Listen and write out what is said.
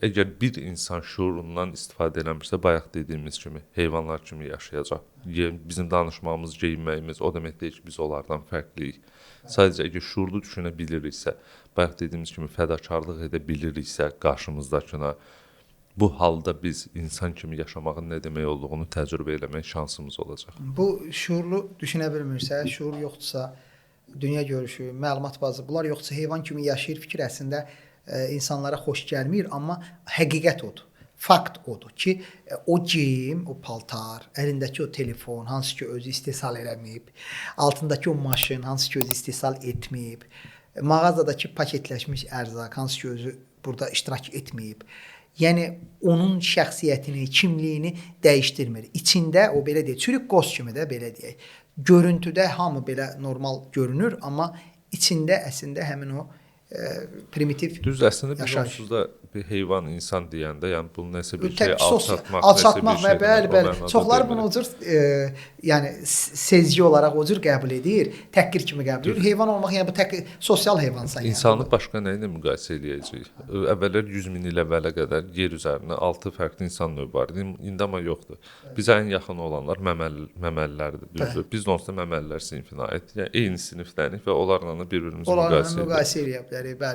Əgər bir insan şuurundan istifadə eləmirsə, bayaq dediyimiz kimi heyvanlar kimi yaşayacaq. Bizim danışmağımız, geyinməyimiz o demək deyil ki, biz onlardan fərqliyik. Sadəcə əgər şuurlu düşünə biliriksə, bayaq dediyimiz kimi fədakarlıq edə biliriksə qarşımızdakına, bu halda biz insan kimi yaşamağın nə demək olduğunu təcrübə eləmək şansımız olacaq. Bu şuurlu düşünə bilmirsə, şuur yoxdursa, dünya görüşü, məlumat bazı, bunlar yoxdursa heyvan kimi yaşayır fikir əslində insanlara xoş gəlmir, amma həqiqət odur. Fakt odur ki, o geyim, o paltar, əlindəki o telefon, hansı ki özü istehsal eləməyib, altındakı o maşın, hansı ki özü istehsal etməyib, mağazadakı paketləşmiş ərzaq, hansı ki özü burada iştirak etməyib. Yəni onun şəxsiyyətini, kimliyini dəyişdirmir. İçində o belə deyək, çürük qoz kimi də belə deyək. Görüntüdə hamı belə normal görünür, amma içində əslində həmin o primitiv Düz əslində biz yaşayış. onsuz da bir heyvan, insan deyəndə, yəni bunu nəsə bir şey Alçatmaq alçatmaq, və bəli. Çoxları bunu o cür yəni sezgi olaraq o cür qəbul edir, təhqir kimi qəbul edir. Heyvan olmaq yəni bu sosial heyvan sayılır. İnsanı başqa nə ilə müqayisə edəcəyik? Əvvəllər 100 min il əvvələ qədər yer üzərində 6 fərqli insan növü var idi. İndi amma yoxdur. Bizə ən yaxın olanlar məməlilərdir, düzdür. Biz də onsuz da məməlilər sinfinə aid, yəni eyni sinifdənik və onlarla da bir-birimizi müqayisə edirik. Müqayisə edə bilərik, bəli.